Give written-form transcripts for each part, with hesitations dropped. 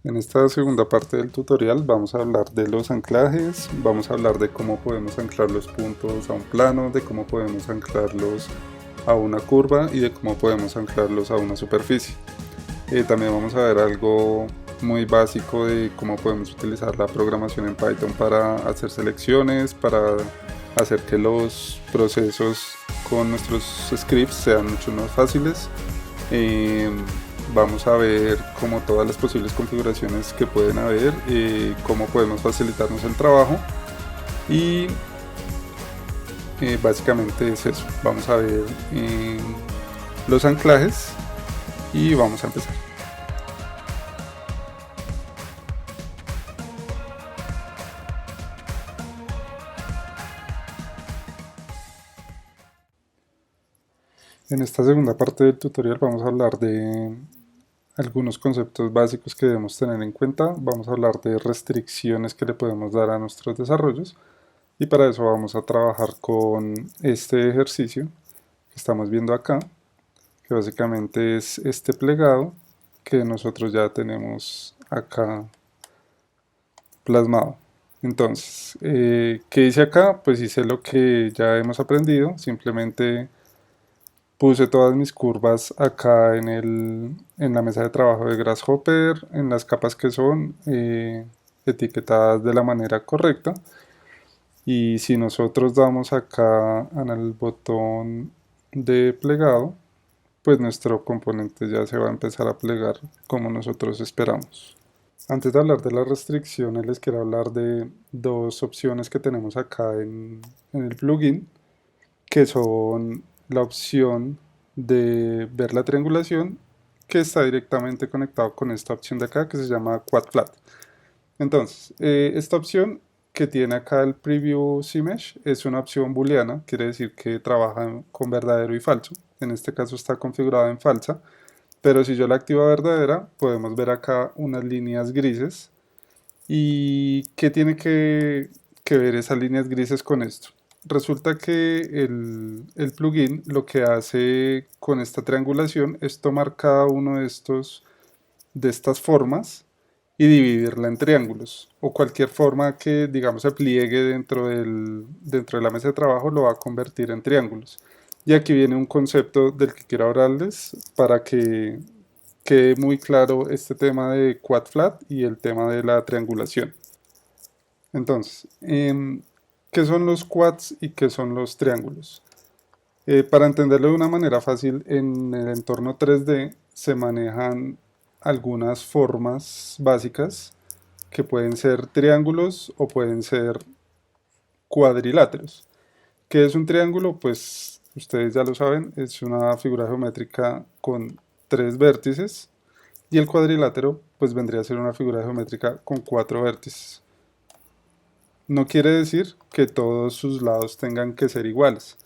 En esta segunda parte del tutorial vamos a hablar de los anclajes, vamos a hablar de cómo podemos anclar los puntos a un plano, de cómo podemos anclarlos a una curva y de cómo podemos anclarlos a una superficie. También vamos a ver algo muy básico de cómo podemos utilizar la programación en Python para hacer selecciones, para hacer que los procesos con nuestros scripts sean mucho más fáciles. Eh, Vamos a ver como todas las posibles configuraciones que pueden haber, cómo podemos facilitarnos el trabajo y básicamente es eso. Vamos a ver los anclajes y vamos a empezar. En esta segunda parte del tutorial vamos a hablar de algunos conceptos básicos que debemos tener en cuenta. Vamos a hablar de restricciones que le podemos dar a nuestros desarrollos y para eso vamos a trabajar con este ejercicio que estamos viendo acá, que básicamente es este plegado que nosotros ya tenemos acá plasmado. Entonces, ¿qué hice acá? Pues hice lo que ya hemos aprendido, simplemente puse todas mis curvas acá en la mesa de trabajo de Grasshopper, en las capas que son etiquetadas de la manera correcta. Y si nosotros damos acá en el botón de plegado, pues nuestro componente ya se va a empezar a plegar como nosotros esperamos. Antes de hablar de las restricciones, les quiero hablar de dos opciones que tenemos acá en el plugin, que son la opción de ver la triangulación, que está directamente conectado con esta opción de acá que se llama Quad Flat. Entonces, esta opción que tiene acá el Preview CMesh es una opción booleana, quiere decir que trabaja con verdadero y falso. En este caso está configurada en falsa, pero si yo la activo a verdadera, podemos ver acá unas líneas grises. ¿Y qué tiene que ver esas líneas grises con esto? Resulta que el plugin lo que hace con esta triangulación es tomar cada uno de estas formas y dividirla en triángulos o cualquier forma que digamos se pliegue dentro de la mesa de trabajo lo va a convertir en triángulos. Y aquí viene un concepto del que quiero hablarles para que quede muy claro este tema de quad flat y el tema de la triangulación. Entonces, ¿qué son los quads y qué son los triángulos? Para entenderlo de una manera fácil, en el entorno 3D se manejan algunas formas básicas que pueden ser triángulos o pueden ser cuadriláteros. ¿Qué es un triángulo? Pues ustedes ya lo saben, es una figura geométrica con tres vértices y el cuadrilátero pues vendría a ser una figura geométrica con cuatro vértices. No quiere decir que todos sus lados tengan que ser iguales.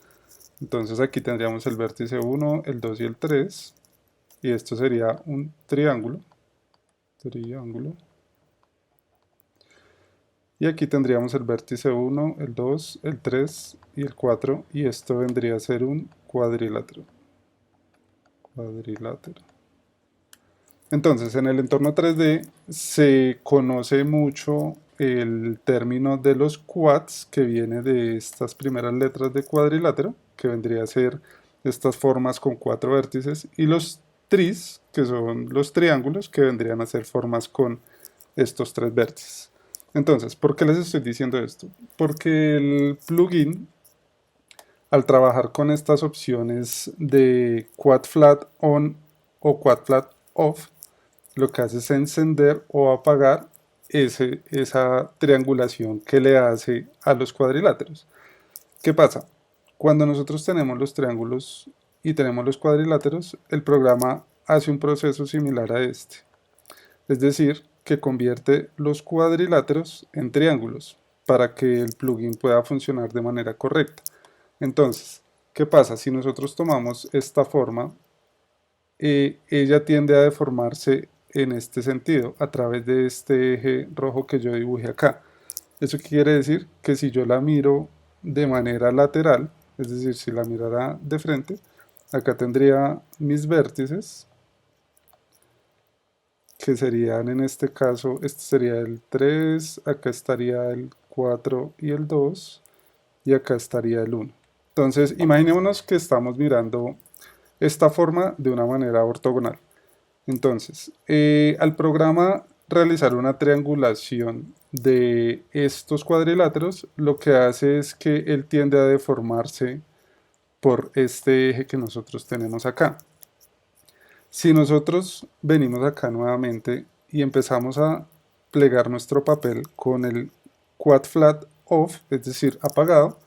Entonces aquí tendríamos el vértice 1, el 2 y el 3. Y esto sería un triángulo. Triángulo. Y aquí tendríamos el vértice 1, el 2, el 3 y el 4. Y esto vendría a ser un cuadrilátero. Cuadrilátero. Entonces, en el entorno 3D se conoce mucho el término de los quads, que viene de estas primeras letras de cuadrilátero, que vendría a ser estas formas con cuatro vértices, y los tris, que son los triángulos, que vendrían a ser formas con estos tres vértices. Entonces, ¿por qué les estoy diciendo esto? Porque el plugin, al trabajar con estas opciones de quad flat on o quad flat off, lo que hace es encender o apagar esa triangulación que le hace a los cuadriláteros. ¿Qué pasa? Cuando nosotros tenemos los triángulos y tenemos los cuadriláteros, el programa hace un proceso similar a este. Es decir, que convierte los cuadriláteros en triángulos para que el plugin pueda funcionar de manera correcta. Entonces, ¿qué pasa? Si nosotros tomamos esta forma, ella tiende a deformarse en este sentido, a través de este eje rojo que yo dibujé acá. ¿Eso quiere decir? Que si yo la miro de manera lateral, es decir, si la mirara de frente, acá tendría mis vértices que serían en este caso, este sería el 3, acá estaría el 4 y el 2, y acá estaría el 1. Entonces, imaginémonos que estamos mirando esta forma de una manera ortogonal. Entonces, al programa realizar una triangulación de estos cuadriláteros, lo que hace es que él tiende a deformarse por este eje que nosotros tenemos acá. Si nosotros venimos acá nuevamente y empezamos a plegar nuestro papel con el quad flat off, es decir, apagado,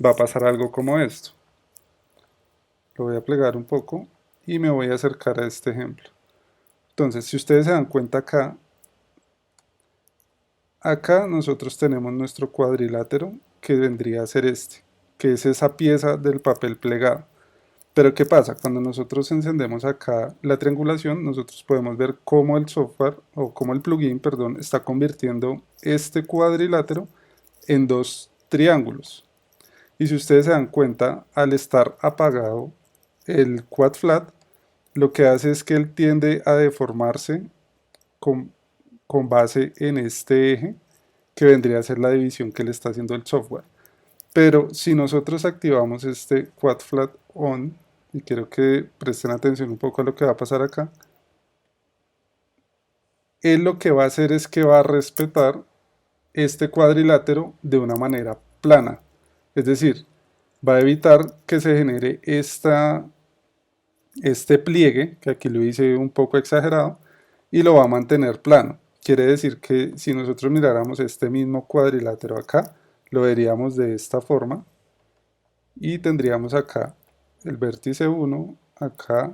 va a pasar algo como esto. Lo voy a plegar un poco y me voy a acercar a este ejemplo. Entonces, si ustedes se dan cuenta acá nosotros tenemos nuestro cuadrilátero que vendría a ser este, que es esa pieza del papel plegado. Pero ¿qué pasa? Cuando nosotros encendemos acá la triangulación, nosotros podemos ver cómo el software, o cómo el plugin, perdón, está convirtiendo este cuadrilátero en dos triángulos. Y si ustedes se dan cuenta, al estar apagado el quad flat, lo que hace es que él tiende a deformarse con, con base en este eje, que vendría a ser la división que le está haciendo el software. Pero si nosotros activamos este quad flat on, y quiero que presten atención un poco a lo que va a pasar acá, él lo que va a hacer es que va a respetar este cuadrilátero de una manera plana. Es decir, va a evitar que se genere este pliegue, que aquí lo hice un poco exagerado, y lo va a mantener plano. Quiere decir que si nosotros miráramos este mismo cuadrilátero acá, lo veríamos de esta forma, y tendríamos acá el vértice 1, acá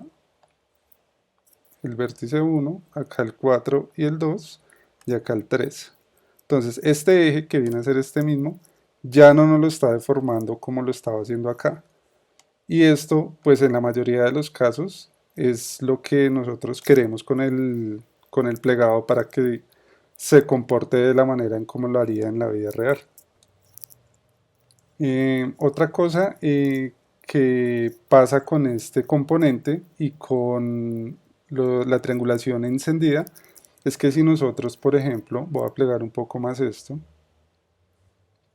el vértice 1, acá el 4 y el 2, y acá el 3. Entonces este eje, que viene a ser este mismo, ya no nos lo está deformando como lo estaba haciendo acá. Y esto, pues en la mayoría de los casos, es lo que nosotros queremos con el plegado para que se comporte de la manera en como lo haría en la vida real. Otra cosa que pasa con este componente y con la triangulación encendida es que si nosotros, por ejemplo, voy a plegar un poco más esto,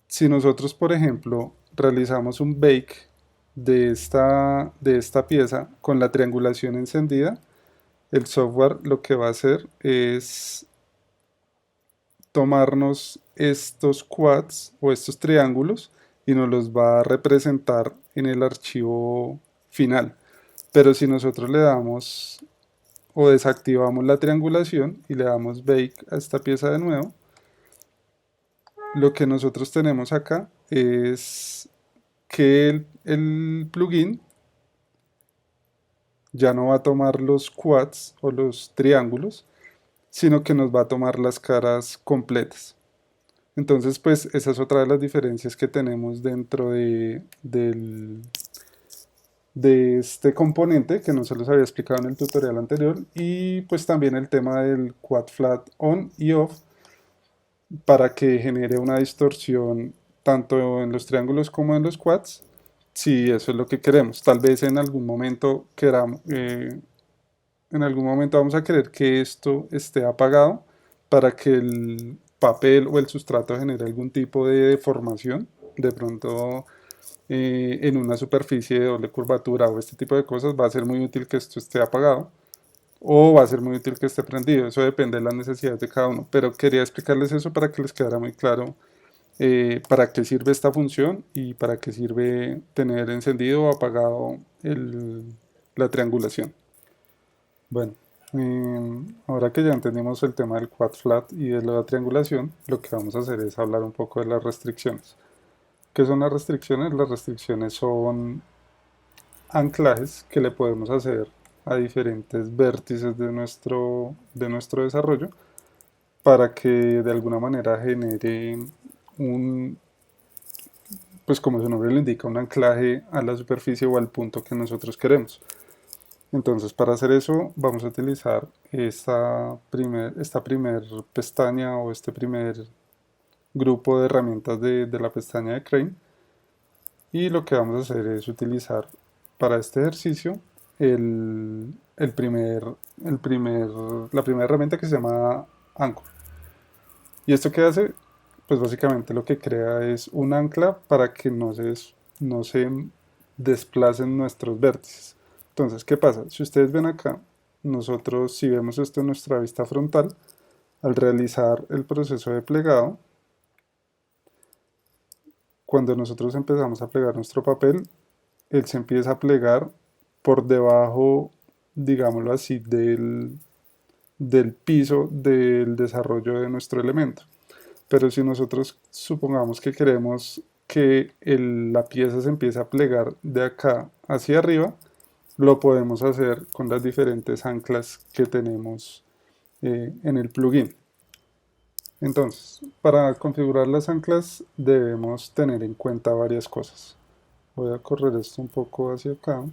si nosotros, por ejemplo, realizamos un bake de esta pieza con la triangulación encendida, el software lo que va a hacer es tomarnos estos quads o estos triángulos y nos los va a representar en el archivo final. Pero si nosotros le damos o desactivamos la triangulación y le damos bake a esta pieza de nuevo, lo que nosotros tenemos acá es que el plugin ya no va a tomar los quads o los triángulos, sino que nos va a tomar las caras completas. Entonces, pues esa es otra de las diferencias que tenemos dentro de este componente que no se los había explicado en el tutorial anterior, y pues también el tema del quad flat on y off para que genere una distorsión tanto en los triángulos como en los quads, si eso es lo que queremos. Tal vez en algún momento queramos, en algún momento vamos a querer que esto esté apagado para que el papel o el sustrato genere algún tipo de deformación, de pronto en una superficie de doble curvatura o este tipo de cosas. Va a ser muy útil que esto esté apagado o va a ser muy útil que esté prendido. Eso depende de las necesidades de cada uno, pero quería explicarles eso para que les quedara muy claro para qué sirve esta función y para qué sirve tener encendido o apagado la triangulación. Bueno, ahora que ya entendimos el tema del quad flat y de la triangulación, lo que vamos a hacer es hablar un poco de las restricciones. ¿Qué son las restricciones? Las restricciones son anclajes que le podemos hacer a diferentes vértices de nuestro desarrollo para que de alguna manera genere pues como su nombre lo indica, un anclaje a la superficie o al punto que nosotros queremos. Entonces, para hacer eso vamos a utilizar esta primer pestaña o este primer grupo de herramientas de la pestaña de Crane, y lo que vamos a hacer es utilizar para este ejercicio el primer, la primera herramienta que se llama Anchor. ¿Y esto qué hace? Pues básicamente lo que crea es un ancla para que no se desplacen nuestros vértices. Entonces, ¿qué pasa? Si ustedes ven acá, nosotros si vemos esto en nuestra vista frontal, al realizar el proceso de plegado, cuando nosotros empezamos a plegar nuestro papel, él se empieza a plegar por debajo, digámoslo así, del piso del desarrollo de nuestro elemento. Pero si nosotros supongamos que queremos que la pieza se empiece a plegar de acá hacia arriba, lo podemos hacer con las diferentes anclas que tenemos en el plugin. Entonces, para configurar las anclas debemos tener en cuenta varias cosas. Voy a correr esto un poco hacia acá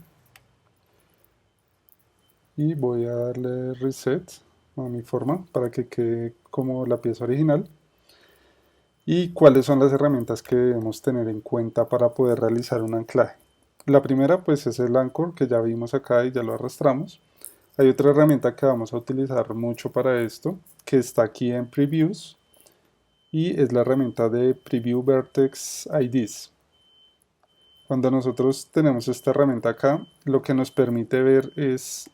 y voy a darle reset a mi forma para que quede como la pieza original. ¿Y cuáles son las herramientas que debemos tener en cuenta para poder realizar un anclaje? La primera pues es el Anchor que ya vimos acá y ya lo arrastramos. Hay otra herramienta que vamos a utilizar mucho para esto que está aquí en Previews y es la herramienta de Preview Vertex IDs. Cuando nosotros tenemos esta herramienta acá, lo que nos permite ver es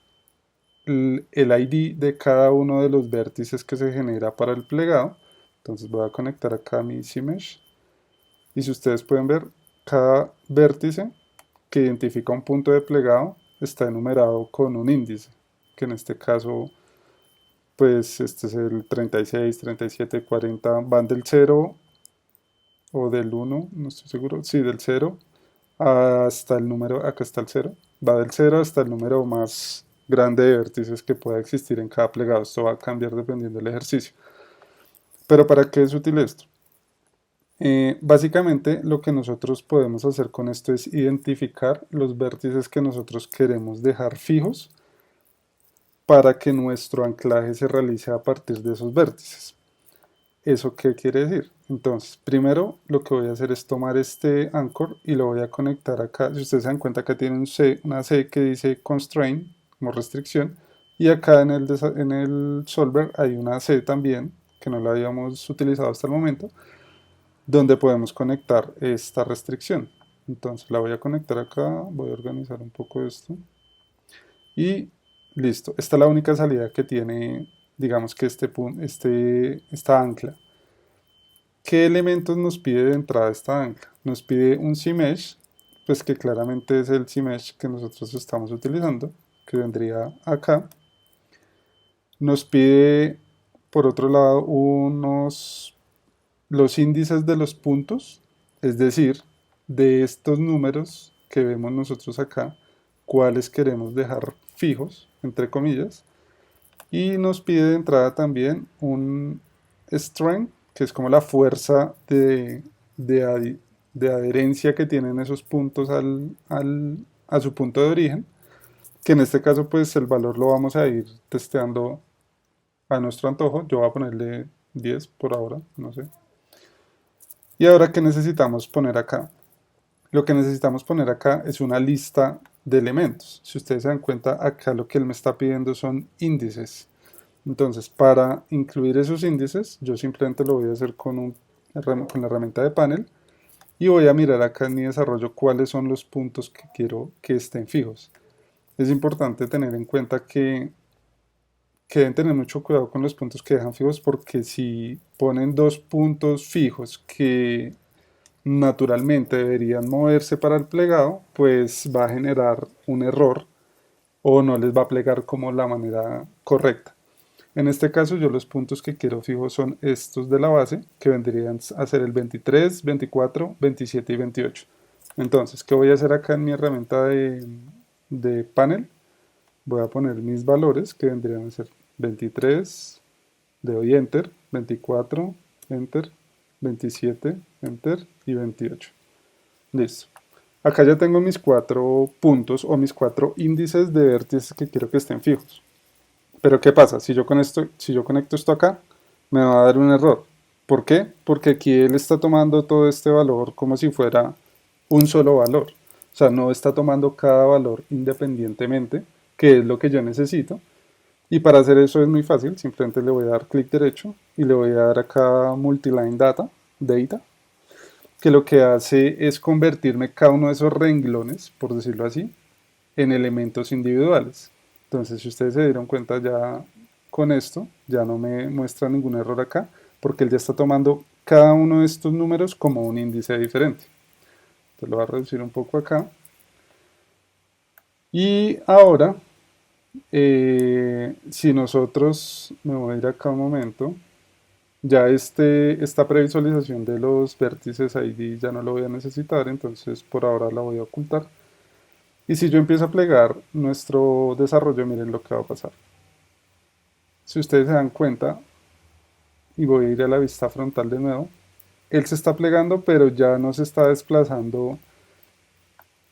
el ID de cada uno de los vértices que se genera para el plegado. Entonces voy a conectar acá mi CMesh y si ustedes pueden ver, cada vértice que identifica un punto de plegado está enumerado con un índice, que en este caso pues este es el 36, 37, 40, van del 0 o del 1, no estoy seguro, sí, del 0 hasta el número, acá está el 0, va del 0 hasta el número más grande de vértices que pueda existir en cada plegado. Esto va a cambiar dependiendo del ejercicio. Pero ¿para qué es útil esto? Básicamente lo que nosotros podemos hacer con esto es identificar los vértices que nosotros queremos dejar fijos para que nuestro anclaje se realice a partir de esos vértices. ¿Eso qué quiere decir? Entonces, primero lo que voy a hacer es tomar este anchor y lo voy a conectar acá. Si ustedes se dan cuenta, acá tiene una C que dice constraint, como restricción, y acá en el solver hay una C también, que no la habíamos utilizado hasta el momento, donde podemos conectar esta restricción. Entonces la voy a conectar acá, voy a organizar un poco esto y listo. Esta es la única salida que tiene, digamos que esta ancla. ¿Qué elementos nos pide de entrada esta ancla? Nos pide un CMesh, pues que claramente es el CMesh que nosotros estamos utilizando, que vendría acá. Nos pide, por otro lado, los índices de los puntos, es decir, de estos números que vemos nosotros acá, cuáles queremos dejar fijos, entre comillas, y nos pide de entrada también un strength, que es como la fuerza de adherencia que tienen esos puntos a su punto de origen, que en este caso pues el valor lo vamos a ir testeando a nuestro antojo. Yo voy a ponerle 10 por ahora, no sé. Y ahora, ¿qué necesitamos poner acá? Lo que necesitamos poner acá es una lista de elementos. Si ustedes se dan cuenta, acá lo que él me está pidiendo son índices. Entonces, para incluir esos índices, yo simplemente lo voy a hacer con la herramienta de panel y voy a mirar acá en mi desarrollo cuáles son los puntos que quiero que estén fijos. Es importante tener en cuenta que deben tener mucho cuidado con los puntos que dejan fijos, porque si ponen dos puntos fijos que naturalmente deberían moverse para el plegado, pues va a generar un error o no les va a plegar como la manera correcta. En este caso yo los puntos que quiero fijos son estos de la base, que vendrían a ser el 23, 24, 27 y 28. Entonces, ¿qué voy a hacer acá en mi herramienta de panel? Voy a poner mis valores, que vendrían a ser 23, le doy Enter, 24, Enter, 27, Enter y 28. Listo. Acá ya tengo mis 4 puntos o mis 4 índices de vértices que quiero que estén fijos. Pero ¿qué pasa? Si yo conecto esto acá, me va a dar un error. ¿Por qué? Porque aquí él está tomando todo este valor como si fuera un solo valor. O sea, no está tomando cada valor independientemente, que es lo que yo necesito. Y para hacer eso es muy fácil, simplemente le voy a dar clic derecho y le voy a dar acá Multiline Data, que lo que hace es convertirme cada uno de esos renglones, por decirlo así, en elementos individuales. Entonces, si ustedes se dieron cuenta ya con esto, ya no me muestra ningún error acá, porque él ya está tomando cada uno de estos números como un índice diferente. Entonces lo voy a reducir un poco acá. Y ahora, si nosotros, me voy a ir acá un momento, ya esta previsualización de los vértices ID ya no lo voy a necesitar, entonces por ahora la voy a ocultar. Y si yo empiezo a plegar nuestro desarrollo, miren lo que va a pasar. Si ustedes se dan cuenta, y voy a ir a la vista frontal de nuevo, él se está plegando, pero ya no se está desplazando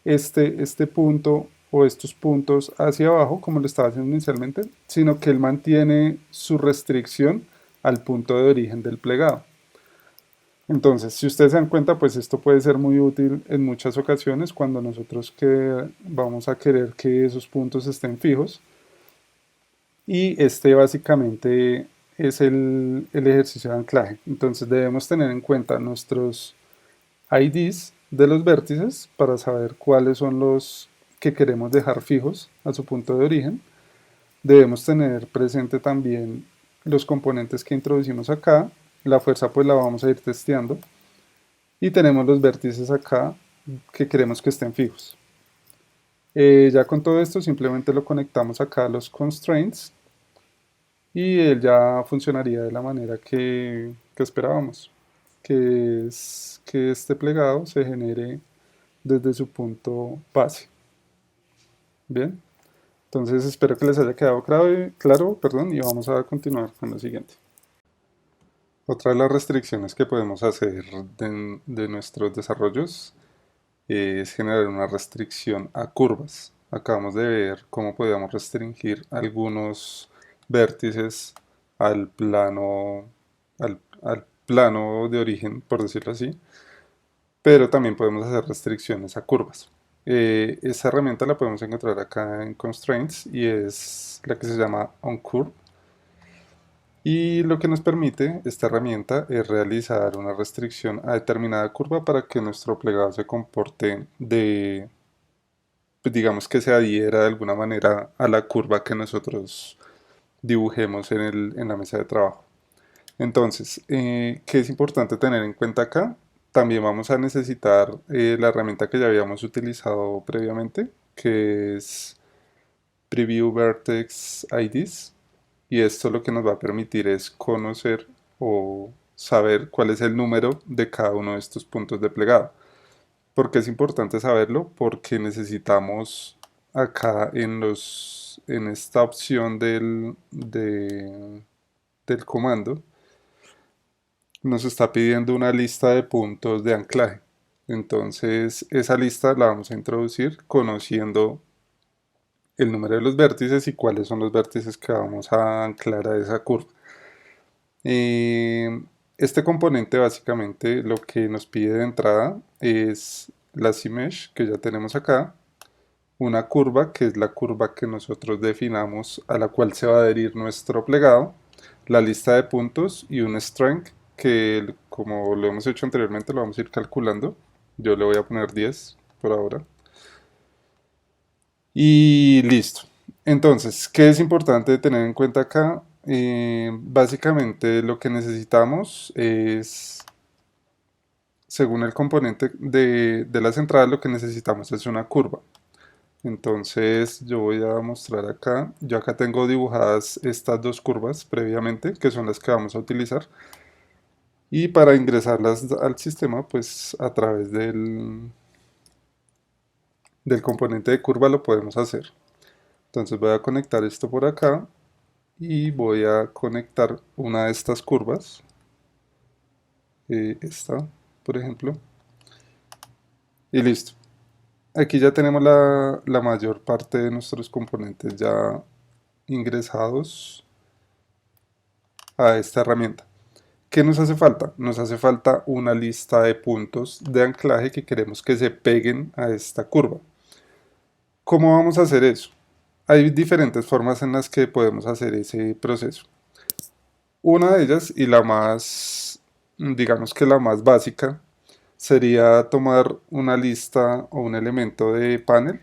este punto o estos puntos hacia abajo, como lo estaba haciendo inicialmente, sino que él mantiene su restricción al punto de origen del plegado. Entonces, si ustedes se dan cuenta, pues esto puede ser muy útil en muchas ocasiones cuando nosotros vamos a querer que esos puntos estén fijos. Y este básicamente es el ejercicio de anclaje. Entonces debemos tener en cuenta nuestros IDs de los vértices para saber cuáles son los que queremos dejar fijos a su punto de origen. Debemos tener presente también los componentes que introducimos acá. La fuerza pues la vamos a ir testeando. Y tenemos los vértices acá que queremos que estén fijos. Ya con todo esto simplemente lo conectamos acá a los constraints y él ya funcionaría de la manera que esperábamos, que es que este plegado se genere desde su punto base. Bien, entonces espero que les haya quedado claro, perdón, y vamos a continuar con lo siguiente. Otra de las restricciones que podemos hacer de nuestros desarrollos es generar una restricción a curvas. Acabamos de ver cómo podíamos restringir algunos vértices al plano, al plano de origen, por decirlo así, pero también podemos hacer restricciones a curvas. Esa herramienta la podemos encontrar acá en Constraints y es la que se llama OnCurve. Y lo que nos permite esta herramienta es realizar una restricción a determinada curva para que nuestro plegado se comporte pues digamos que se adhiera de alguna manera a la curva que nosotros dibujemos en la mesa de trabajo. Entonces, ¿qué es importante tener en cuenta acá? También vamos a necesitar la herramienta que ya habíamos utilizado previamente, que es Preview Vertex IDs. Y esto lo que nos va a permitir es conocer o saber cuál es el número de cada uno de estos puntos de plegado. ¿Por qué es importante saberlo? Porque necesitamos acá en esta opción del comando, nos está pidiendo una lista de puntos de anclaje. Entonces esa lista la vamos a introducir conociendo el número de los vértices y cuáles son los vértices que vamos a anclar a esa curva. Este componente básicamente lo que nos pide de entrada es la CMesh que ya tenemos acá, una curva que es la curva que nosotros definamos a la cual se va a adherir nuestro plegado, la lista de puntos y un strength que como lo hemos hecho anteriormente lo vamos a ir calculando. Yo le voy a poner 10 por ahora. Y listo. Entonces, ¿qué es importante tener en cuenta acá? Básicamente lo que necesitamos es, según el componente de las entradas, lo que necesitamos es una curva. Entonces yo voy a mostrar acá, yo acá tengo dibujadas estas dos curvas previamente, que son las que vamos a utilizar. Y para ingresarlas al sistema, pues a través del componente de curva lo podemos hacer. Entonces voy a conectar esto por acá y voy a conectar una de estas curvas, esta por ejemplo, y listo. Aquí ya tenemos la mayor parte de nuestros componentes ya ingresados a esta herramienta. ¿Qué nos hace falta? Nos hace falta una lista de puntos de anclaje que queremos que se peguen a esta curva. ¿Cómo vamos a hacer eso? Hay diferentes formas en las que podemos hacer ese proceso. Una de ellas, y la más, digamos que la más básica, sería tomar una lista o un elemento de panel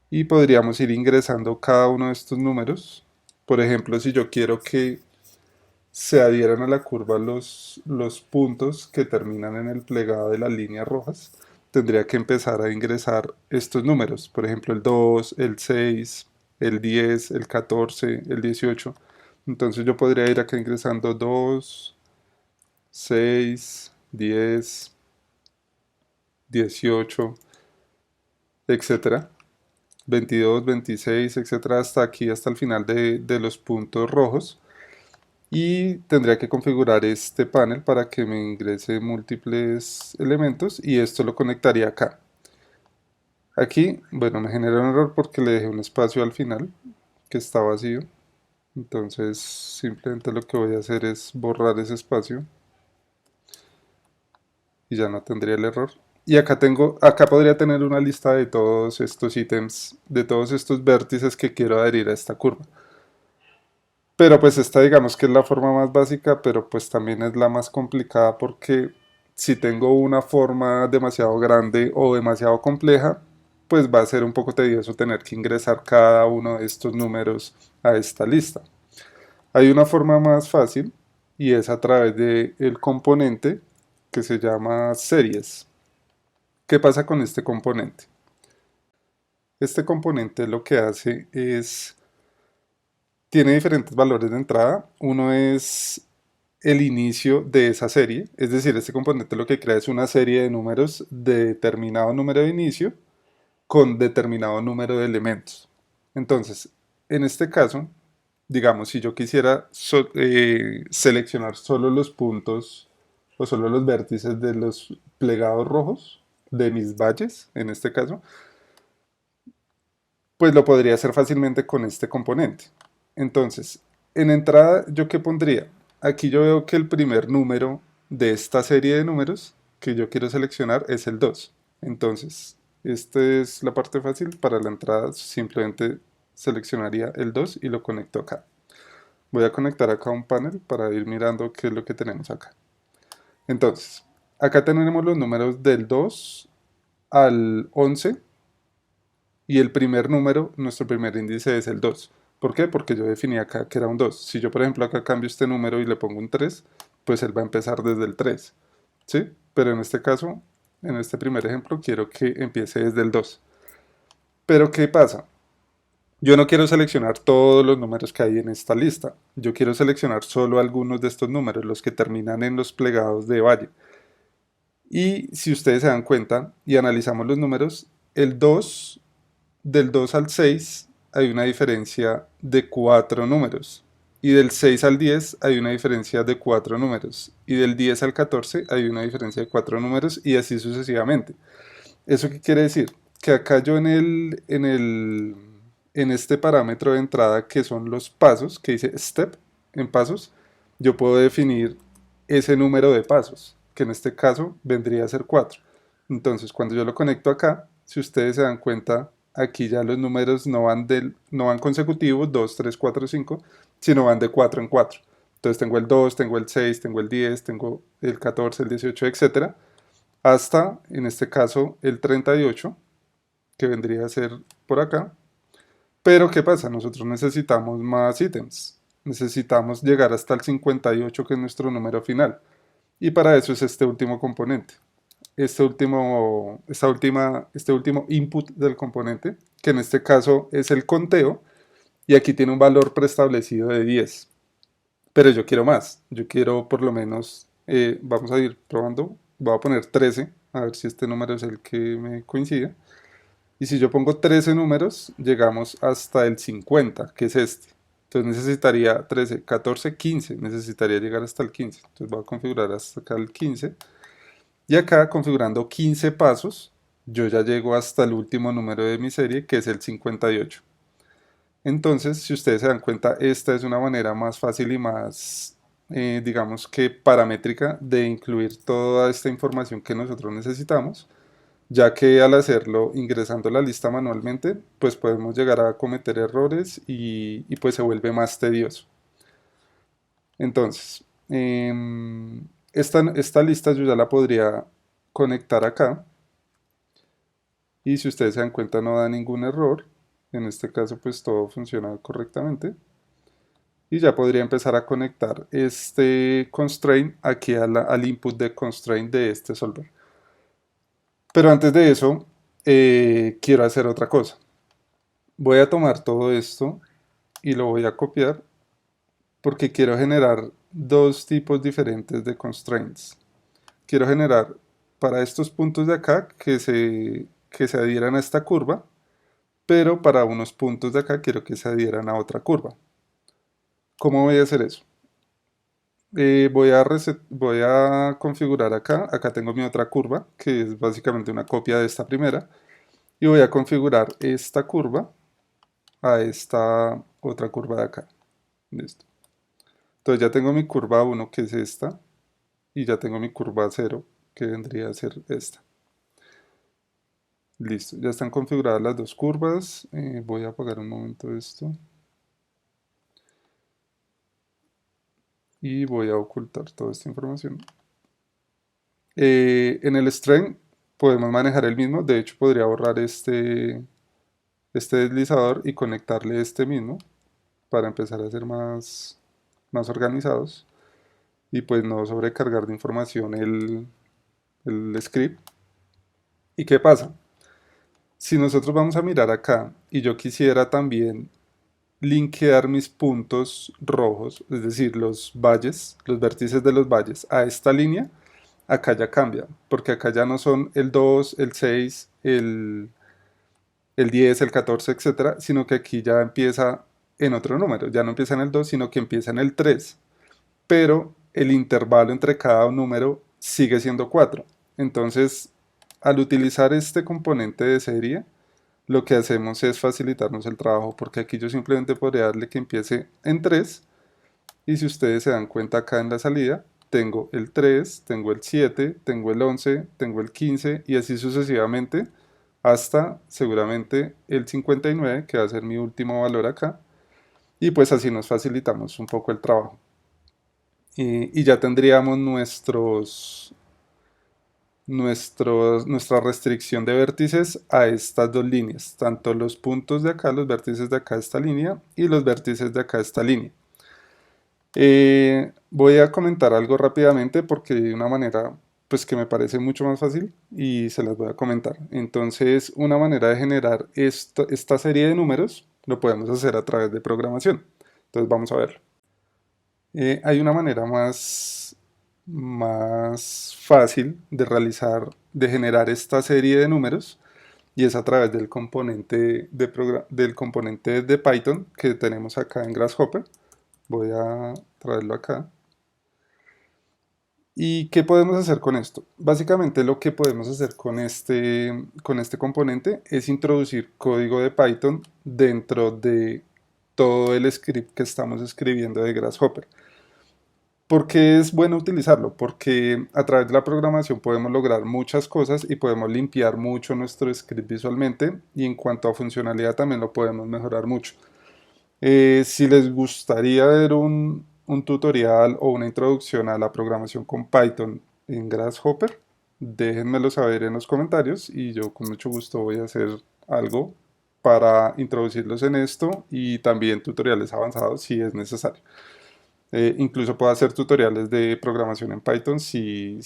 y podríamos ir ingresando cada uno de estos números. Por ejemplo, si yo quiero que se adhieran a la curva los puntos que terminan en el plegado de las líneas rojas, tendría que empezar a ingresar estos números. Por ejemplo, el 2, el 6, el 10, el 14, el 18. Entonces yo podría ir acá ingresando 2, 6, 10, 18, etcétera. 22, 26, etcétera, hasta aquí, hasta el final de los puntos rojos. Y tendría que configurar este panel para que me ingrese múltiples elementos y esto lo conectaría acá. Aquí, bueno, me genera un error porque le dejé un espacio al final que está vacío. Entonces simplemente lo que voy a hacer es borrar ese espacio y ya no tendría el error. Y acá podría tener una lista de todos estos ítems, de todos estos vértices que quiero adherir a esta curva. Pero pues esta digamos que es la forma más básica, pero pues también es la más complicada porque si tengo una forma demasiado grande o demasiado compleja, pues va a ser un poco tedioso tener que ingresar cada uno de estos números a esta lista. Hay una forma más fácil y es a través del componente que se llama series. ¿Qué pasa con este componente? Este componente lo que hace es, tiene diferentes valores de entrada. Uno es el inicio de esa serie, es decir, este componente lo que crea es una serie de números de determinado número de inicio con determinado número de elementos. Entonces, en este caso, digamos, si yo quisiera seleccionar solo los puntos o solo los vértices de los plegados rojos de mis valles, en este caso, pues lo podría hacer fácilmente con este componente. Entonces, en entrada, ¿yo qué pondría? Aquí yo veo que el primer número de esta serie de números que yo quiero seleccionar es el 2. Entonces, esta es la parte fácil. Para la entrada simplemente seleccionaría el 2 y lo conecto acá. Voy a conectar acá un panel para ir mirando qué es lo que tenemos acá. Entonces, acá tenemos los números del 2 al 11 y el primer número, nuestro primer índice es el 2. ¿Por qué? Porque yo definí acá que era un 2. Si yo, por ejemplo, acá cambio este número y le pongo un 3, pues él va a empezar desde el 3. ¿Sí? Pero en este caso, en este primer ejemplo, quiero que empiece desde el 2. Pero ¿qué pasa? Yo no quiero seleccionar todos los números que hay en esta lista. Yo quiero seleccionar solo algunos de estos números, los que terminan en los plegados de valle. Y si ustedes se dan cuenta y analizamos los números, el 2 del 2 al 6 hay una diferencia de 4 números. Y del 6 al 10 hay una diferencia de 4 números. Y del 10 al 14 hay una diferencia de 4 números y así sucesivamente. ¿Eso qué quiere decir? Que acá yo en este parámetro de entrada que son los pasos, que dice step, en pasos, yo puedo definir ese número de pasos, que en este caso vendría a ser 4. Entonces, cuando yo lo conecto acá, si ustedes se dan cuenta, aquí ya los números no van consecutivos, 2, 3, 4, 5, sino van de 4 en 4. Entonces tengo el 2, tengo el 6, tengo el 10, tengo el 14, el 18, etcétera, hasta, en este caso, el 38, que vendría a ser por acá. Pero ¿qué pasa? Nosotros necesitamos más ítems. Necesitamos llegar hasta el 58, que es nuestro número final. Y para eso es este último componente. Este último input del componente, que en este caso es el conteo, y aquí tiene un valor preestablecido de 10. Pero yo quiero más. Yo quiero por lo menos, vamos a ir probando. Voy a poner 13, a ver si este número es el que me coincide. Y si yo pongo 13 números, llegamos hasta el 50, que es este. Entonces necesitaría 13, 14, 15. Necesitaría llegar hasta el 15. Entonces voy a configurar hasta acá el 15. Y acá, configurando 15 pasos, yo ya llego hasta el último número de mi serie, que es el 58. Entonces, si ustedes se dan cuenta, esta es una manera más fácil y más, digamos que paramétrica de incluir toda esta información que nosotros necesitamos, ya que al hacerlo ingresando la lista manualmente, pues podemos llegar a cometer errores y pues se vuelve más tedioso. Entonces, esta lista yo ya la podría conectar acá y si ustedes se dan cuenta no da ningún error. En este caso pues todo funciona correctamente. Y ya podría empezar a conectar este constraint aquí al input de constraint de este solver. Pero antes de eso, quiero hacer otra cosa. Voy a tomar todo esto y lo voy a copiar porque quiero generar dos tipos diferentes de constraints. Quiero generar para estos puntos de acá que se adhieran a esta curva, pero para unos puntos de acá quiero que se adhieran a otra curva. ¿Cómo voy a hacer eso? Voy a configurar acá tengo mi otra curva, que es básicamente una copia de esta primera, y voy a configurar esta curva a esta otra curva de acá. Listo. Entonces ya tengo mi curva 1, que es esta, y ya tengo mi curva 0, que vendría a ser esta. Listo, ya están configuradas las dos curvas. Voy a apagar un momento esto. Y voy a ocultar toda esta información. En el string podemos manejar el mismo, de hecho podría borrar este deslizador y conectarle este mismo para empezar a ser más organizados y pues no sobrecargar de información el script. ¿Y qué pasa? Si nosotros vamos a mirar acá y yo quisiera también linkear mis puntos rojos, es decir, los valles, los vértices de los valles a esta línea, acá ya cambia, porque acá ya no son el 2, el 6, el 10, el 14, etcétera, sino que aquí ya empieza en otro número, ya no empieza en el 2, sino que empieza en el 3, pero el intervalo entre cada número sigue siendo 4. Entonces, al utilizar este componente de serie, lo que hacemos es facilitarnos el trabajo, porque aquí yo simplemente podría darle que empiece en 3, y si ustedes se dan cuenta acá en la salida, tengo el 3, tengo el 7, tengo el 11, tengo el 15 y así sucesivamente hasta seguramente el 59, que va a ser mi último valor acá, y pues así nos facilitamos un poco el trabajo. Y ya tendríamos nuestra restricción de vértices a estas dos líneas, tanto los puntos de acá, los vértices de acá esta línea y los vértices de acá esta línea. Voy a comentar algo rápidamente porque de una manera pues que me parece mucho más fácil y se las voy a comentar. Entonces, una manera de generar esta serie de números lo podemos hacer a través de programación. Entonces, vamos a verlo. Hay una manera más fácil de generar esta serie de números y es a través del componente de Python que tenemos acá en Grasshopper. Voy a traerlo acá. ¿Y qué podemos hacer con esto? Básicamente lo que podemos hacer con este componente es introducir código de Python dentro de todo el script que estamos escribiendo de Grasshopper. ¿Por qué es bueno utilizarlo? Porque a través de la programación podemos lograr muchas cosas y podemos limpiar mucho nuestro script visualmente y en cuanto a funcionalidad también lo podemos mejorar mucho. Si les gustaría ver un tutorial o una introducción a la programación con Python en Grasshopper, déjenmelo saber en los comentarios y yo con mucho gusto voy a hacer algo para introducirlos en esto y también tutoriales avanzados si es necesario. Incluso puedo hacer tutoriales de programación en Python si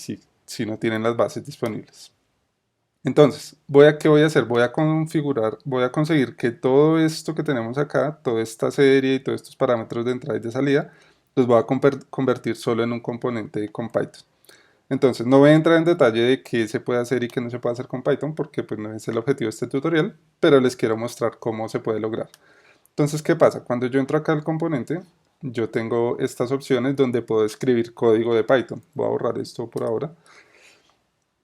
no tienen las bases disponibles. Entonces, ¿qué voy a hacer? Voy a conseguir que todo esto que tenemos acá, toda esta serie y todos estos parámetros de entrada y de salida, los voy a convertir solo en un componente con Python. Entonces, no voy a entrar en detalle de qué se puede hacer y qué no se puede hacer con Python, porque pues no es el objetivo de este tutorial, pero les quiero mostrar cómo se puede lograr. Entonces, ¿qué pasa? Cuando yo entro acá al componente, yo tengo estas opciones donde puedo escribir código de Python. Voy a borrar esto por ahora.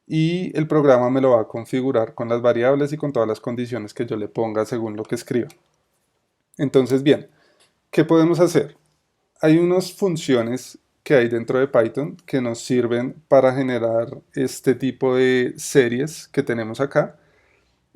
Y el programa me lo va a configurar con las variables y con todas las condiciones que yo le ponga según lo que escriba. Entonces, bien, ¿qué podemos hacer? Hay unas funciones que hay dentro de Python que nos sirven para generar este tipo de series que tenemos acá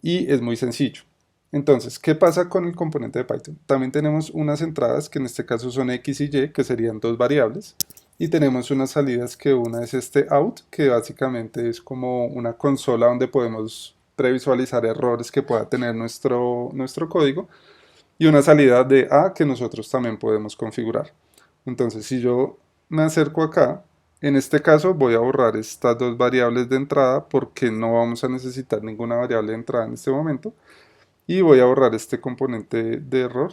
y es muy sencillo. Entonces, ¿qué pasa con el componente de Python? También tenemos unas entradas que en este caso son X y Y, que serían dos variables, y tenemos unas salidas que una es este out, que básicamente es como una consola donde podemos previsualizar errores que pueda tener nuestro código, y una salida de A que nosotros también podemos configurar. Entonces, si yo me acerco acá, en este caso voy a borrar estas dos variables de entrada porque no vamos a necesitar ninguna variable de entrada en este momento. Y voy a borrar este componente de error,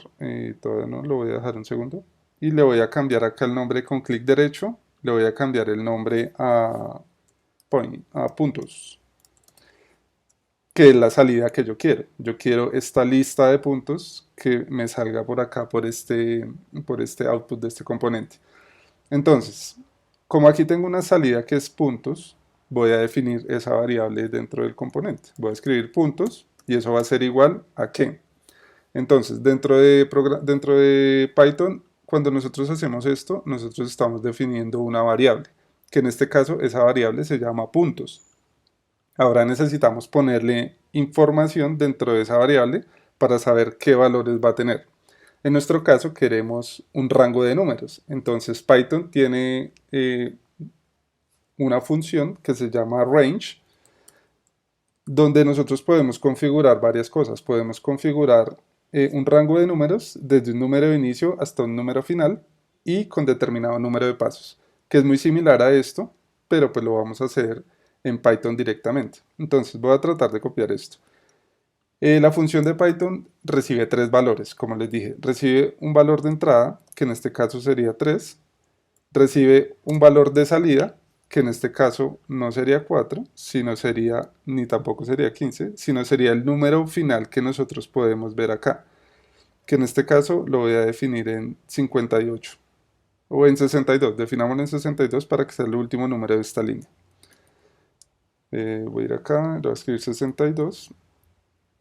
todavía no, lo voy a dejar un segundo. Y le voy a cambiar acá el nombre con clic derecho, le voy a cambiar el nombre a puntos, que es la salida que yo quiero. Yo quiero esta lista de puntos que me salga por acá, por este output de este componente. Entonces, como aquí tengo una salida que es puntos, voy a definir esa variable dentro del componente. Voy a escribir puntos y eso va a ser igual a qué. Entonces, dentro de Python, cuando nosotros hacemos esto, nosotros estamos definiendo una variable, que en este caso esa variable se llama puntos. Ahora necesitamos ponerle información dentro de esa variable para saber qué valores va a tener. En nuestro caso queremos un rango de números. Entonces Python tiene una función que se llama range, donde nosotros podemos configurar varias cosas. Podemos configurar un rango de números desde un número de inicio hasta un número final y con determinado número de pasos, que es muy similar a esto, pero pues lo vamos a hacer en Python directamente. Entonces voy a tratar de copiar esto. La función de Python recibe tres valores, como les dije. Recibe un valor de entrada, que en este caso sería 3. Recibe un valor de salida, que en este caso no sería 4, sino sería, ni tampoco sería 15, sino sería el número final que nosotros podemos ver acá, que en este caso lo voy a definir en 58 o en 62, definámoslo en 62 para que sea el último número de esta línea. Voy a ir acá, le voy a escribir 62.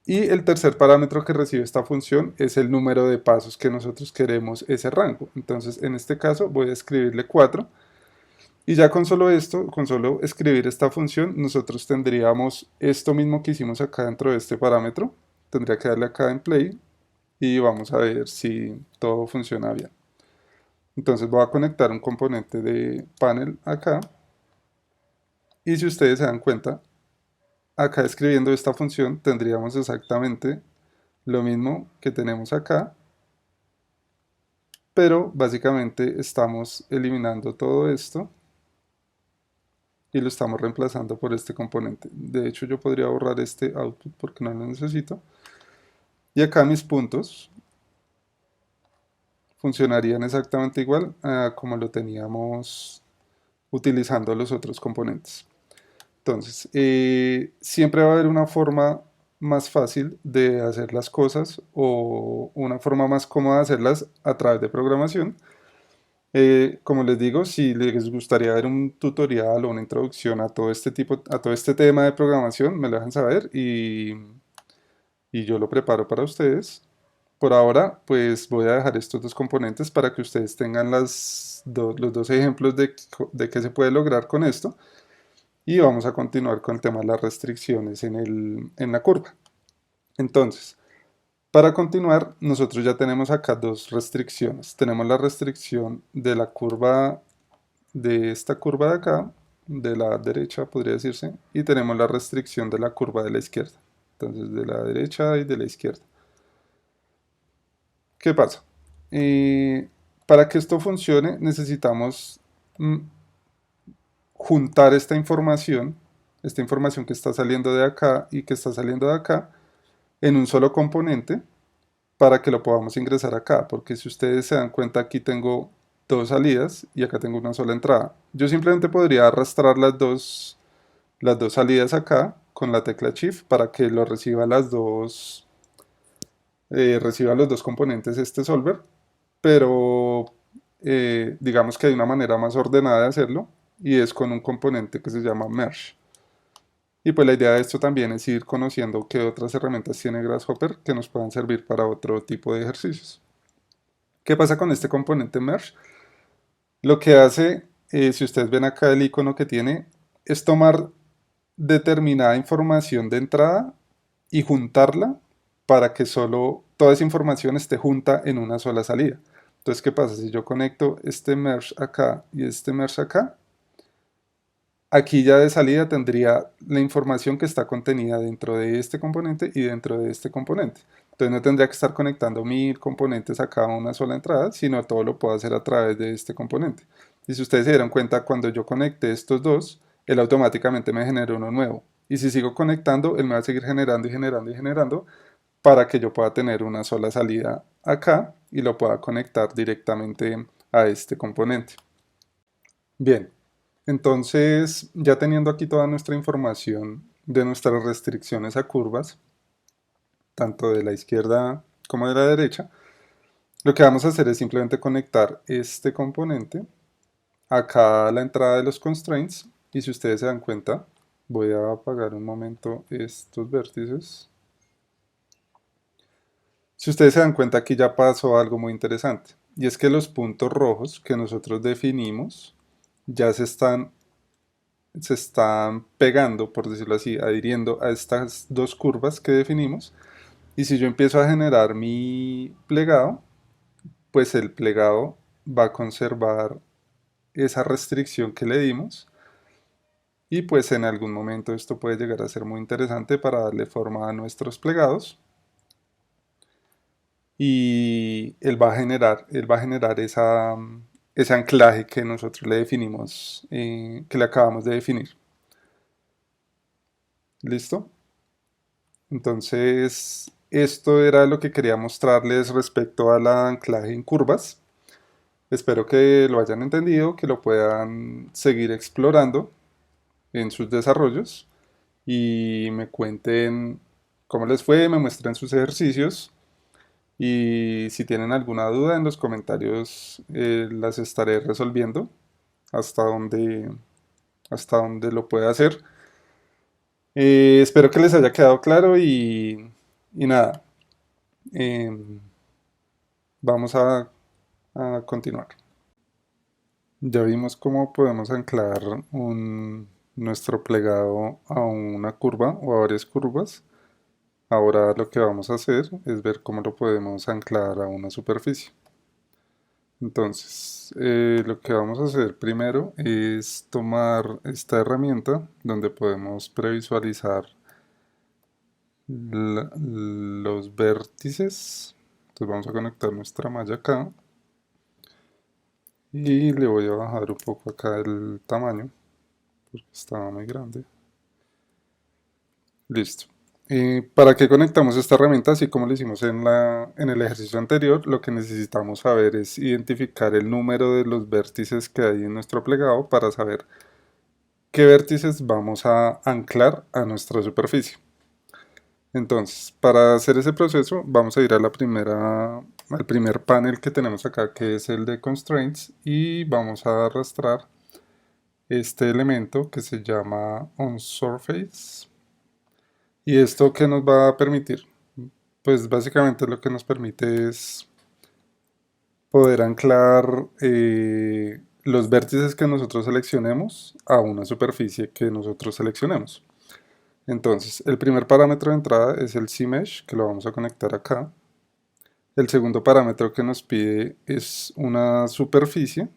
Y el tercer parámetro que recibe esta función es el número de pasos que nosotros queremos ese rango. Entonces, en este caso voy a escribirle 4. Y ya con solo esto, con solo escribir esta función, nosotros tendríamos esto mismo que hicimos acá dentro de este parámetro. Tendría que darle acá en play y vamos a ver si todo funciona bien. Entonces voy a conectar un componente de panel acá. Y si ustedes se dan cuenta, acá escribiendo esta función tendríamos exactamente lo mismo que tenemos acá, pero básicamente estamos eliminando todo esto y lo estamos reemplazando por este componente. De hecho, yo podría borrar este output porque no lo necesito. Y acá mis puntos funcionarían exactamente igual a como lo teníamos utilizando los otros componentes. Entonces, siempre va a haber una forma más fácil de hacer las cosas o una forma más cómoda de hacerlas a través de programación. Como les digo, si les gustaría ver un tutorial o una introducción a todo este tema de programación, me lo dejan saber y yo lo preparo para ustedes. Por ahora, pues voy a dejar estos dos componentes para que ustedes tengan los dos ejemplos de qué se puede lograr con esto. Y vamos a continuar con el tema de las restricciones en la curva. Entonces, para continuar, nosotros ya tenemos acá dos restricciones. Tenemos la restricción de la curva, de esta curva de acá, de la derecha podría decirse, y tenemos la restricción de la curva de la izquierda. Entonces, de la derecha y de la izquierda. ¿Qué pasa? Para que esto funcione necesitamos juntar esta información que está saliendo de acá y que está saliendo de acá, en un solo componente para que lo podamos ingresar acá, porque si ustedes se dan cuenta aquí tengo dos salidas y acá tengo una sola entrada. Yo simplemente podría arrastrar las dos salidas acá con la tecla Shift para que lo reciba los dos componentes este solver, pero digamos que hay una manera más ordenada de hacerlo y es con un componente que se llama Merge. Y pues la idea de esto también es ir conociendo qué otras herramientas tiene Grasshopper que nos puedan servir para otro tipo de ejercicios. ¿Qué pasa con este componente Merge? Lo que hace si ustedes ven acá el icono que tiene, es tomar determinada información de entrada y juntarla para que solo toda esa información esté junta en una sola salida. Entonces, ¿qué pasa? Si yo conecto este merge acá y este merge acá, aquí ya de salida tendría la información que está contenida dentro de este componente y dentro de este componente. Entonces no tendría que estar conectando 1000 componentes a cada una sola entrada, sino todo lo puedo hacer a través de este componente. Y si ustedes se dieron cuenta, cuando yo conecte estos dos, él automáticamente me genera uno nuevo. Y si sigo conectando, él me va a seguir generando y generando y generando para que yo pueda tener una sola salida acá y lo pueda conectar directamente a este componente. Bien, entonces ya teniendo aquí toda nuestra información de nuestras restricciones a curvas, tanto de la izquierda como de la derecha, lo que vamos a hacer es simplemente conectar este componente acá a la entrada de los constraints y si ustedes se dan cuenta, voy a apagar un momento estos vértices. Si ustedes se dan cuenta, aquí ya pasó algo muy interesante y es que los puntos rojos que nosotros definimos ya se están pegando, por decirlo así, adhiriendo a estas dos curvas que definimos. Y si yo empiezo a generar mi plegado, pues el plegado va a conservar esa restricción que le dimos. Y pues en algún momento esto puede llegar a ser muy interesante para darle forma a nuestros plegados. Y él va a generar ese anclaje que nosotros le definimos, que le acabamos de definir. ¿Listo? Entonces, esto era lo que quería mostrarles respecto al anclaje en curvas. Espero que lo hayan entendido, que lo puedan seguir explorando en sus desarrollos y me cuenten cómo les fue, me muestren sus ejercicios y si tienen alguna duda en los comentarios las estaré resolviendo hasta donde, hasta donde lo pueda hacer. Espero que les haya quedado claro y nada. Em, Vamos a continuar. Ya vimos cómo podemos anclar nuestro plegado a una curva o a varias curvas. Ahora lo que vamos a hacer es ver cómo lo podemos anclar a una superficie. Entonces, lo que vamos a hacer primero es tomar esta herramienta donde podemos previsualizar los vértices. Entonces vamos a conectar nuestra malla acá y le voy a bajar un poco acá el tamaño porque estaba muy grande. Listo. ¿Para qué conectamos esta herramienta? Así como lo hicimos en el ejercicio anterior, lo que necesitamos saber es identificar el número de los vértices que hay en nuestro plegado para saber qué vértices vamos a anclar a nuestra superficie. Entonces, para hacer ese proceso, vamos a ir a al primer panel que tenemos acá, que es el de Constraints, y vamos a arrastrar este elemento que se llama OnSurface. ¿Y esto qué nos va a permitir? Pues básicamente lo que nos permite es poder anclar los vértices que nosotros seleccionemos a una superficie que nosotros seleccionemos. Entonces, el primer parámetro de entrada es el CMesh, que lo vamos a conectar acá. El segundo parámetro que nos pide es una superficie.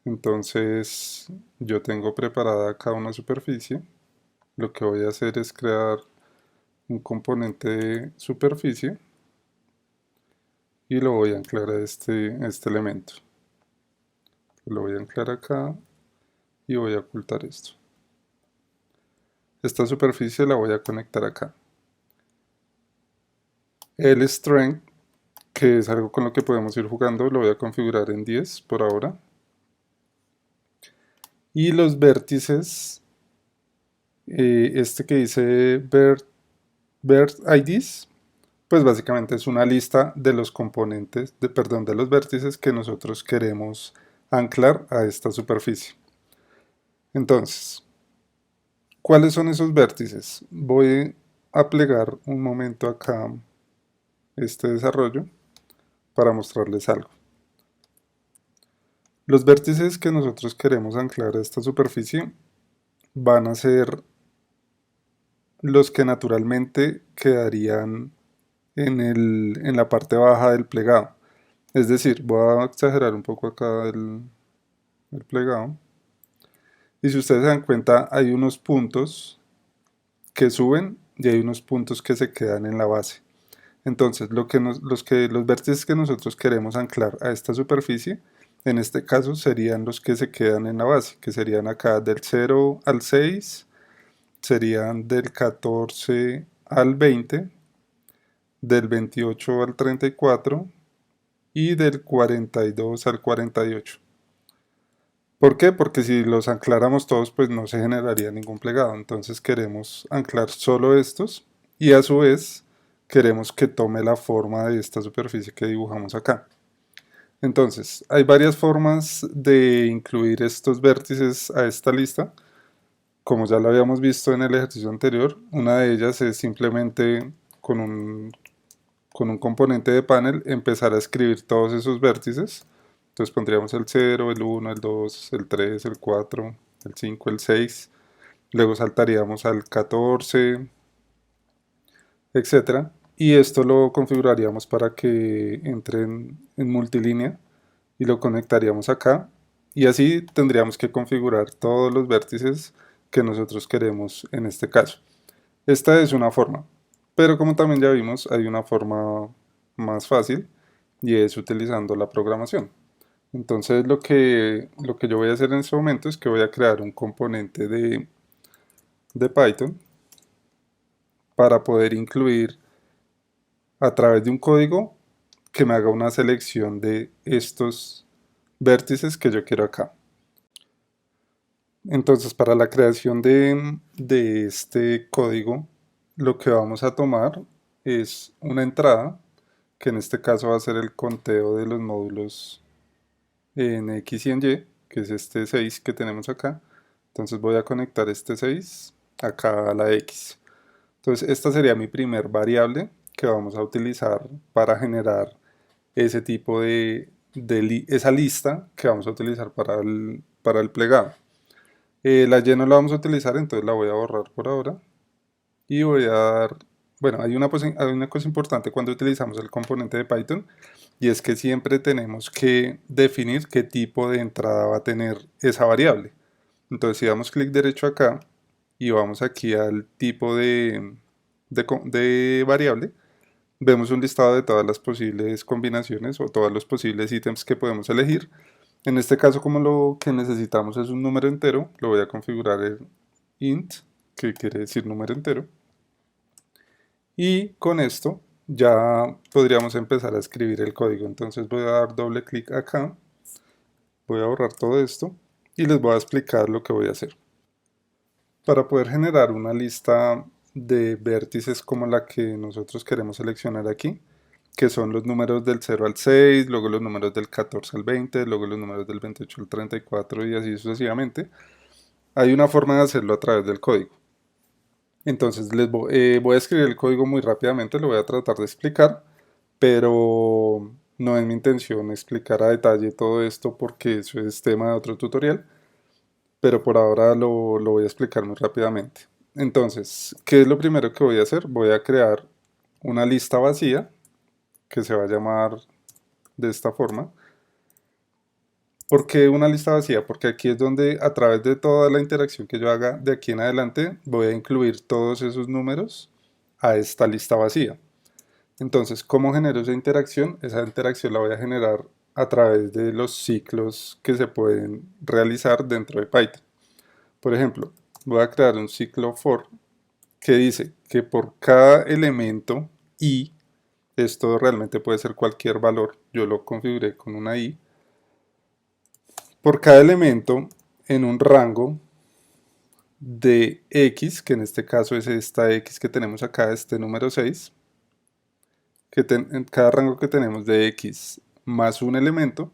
Entonces, yo tengo preparada acá una superficie. Lo que voy a hacer es crear un componente de superficie y lo voy a anclar a este elemento. Lo voy a anclar acá y voy a ocultar esto. Esta superficie la voy a conectar acá. El strength, que es algo con lo que podemos ir jugando, lo voy a configurar en 10 por ahora. Y los vértices, este que dice vert IDs, pues básicamente es una lista de los componentes, perdón, de los vértices que nosotros queremos anclar a esta superficie. Entonces, ¿cuáles son esos vértices? Voy a plegar un momento acá este desarrollo para mostrarles algo. Los vértices que nosotros queremos anclar a esta superficie van a ser los que naturalmente quedarían en la parte baja del plegado. Es decir, voy a exagerar un poco acá el plegado. Y si ustedes se dan cuenta, hay unos puntos que suben y hay unos puntos que se quedan en la base. Entonces, los vértices que nosotros queremos anclar a esta superficie, en este caso serían los que se quedan en la base, que serían acá del 0 al 6, serían del 14 al 20, del 28 al 34 y del 42 al 48. ¿Por qué? Porque si los ancláramos todos, pues no se generaría ningún plegado. Entonces queremos anclar solo estos y a su vez queremos que tome la forma de esta superficie que dibujamos acá. Entonces, hay varias formas de incluir estos vértices a esta lista. Como ya lo habíamos visto en el ejercicio anterior, una de ellas es simplemente con un componente de panel empezar a escribir todos esos vértices. Entonces pondríamos el 0, el 1, el 2, el 3, el 4, el 5, el 6. Luego saltaríamos al 14, etcétera. Y esto lo configuraríamos para que entre en multilínea y lo conectaríamos acá. Y así tendríamos que configurar todos los vértices que nosotros queremos en este caso. Esta es una forma, pero como también ya vimos, hay una forma más fácil y es utilizando la programación. Entonces lo que yo voy a hacer en este momento es que voy a crear un componente de Python para poder incluir a través de un código que me haga una selección de estos vértices que yo quiero acá. Entonces para la creación de este código, lo que vamos a tomar es una entrada, que en este caso va a ser el conteo de los módulos en X y en Y, que es este 6 que tenemos acá. Entonces voy a conectar este 6 acá a la X. Entonces esta sería mi primer variable que vamos a utilizar para generar ese tipo esa lista que vamos a utilizar para el plegado. La Y no la vamos a utilizar, entonces la voy a borrar por ahora. Y voy a dar, bueno, hay una cosa importante cuando utilizamos el componente de Python, y es que siempre tenemos que definir qué tipo de entrada va a tener esa variable. Entonces si damos clic derecho acá y vamos aquí al tipo de variable, vemos un listado de todas las posibles combinaciones o todos los posibles ítems que podemos elegir. En este caso, como lo que necesitamos es un número entero, lo voy a configurar en int, que quiere decir número entero. Y con esto ya podríamos empezar a escribir el código. Entonces voy a dar doble clic acá, voy a borrar todo esto y les voy a explicar lo que voy a hacer. Para poder generar una lista de vértices como la que nosotros queremos seleccionar aquí, que son los números del 0 al 6, luego los números del 14 al 20, luego los números del 28 al 34 y así sucesivamente, hay una forma de hacerlo a través del código. Entonces voy a escribir el código muy rápidamente, lo voy a tratar de explicar, pero no es mi intención explicar a detalle todo esto porque eso es tema de otro tutorial, pero por ahora lo voy a explicar muy rápidamente. Entonces, ¿qué es lo primero que voy a hacer? Voy a crear una lista vacía que se va a llamar de esta forma. ¿Por qué una lista vacía? Porque aquí es donde a través de toda la interacción que yo haga de aquí en adelante voy a incluir todos esos números a esta lista vacía. Entonces, ¿cómo genero esa interacción? Esa interacción la voy a generar a través de los ciclos que se pueden realizar dentro de Python. Por ejemplo, voy a crear un ciclo for que dice que por cada elemento i, esto realmente puede ser cualquier valor, yo lo configuré con una i, por cada elemento en un rango de x, que en este caso es esta x que tenemos acá, este número 6, en cada rango que tenemos de x más un elemento.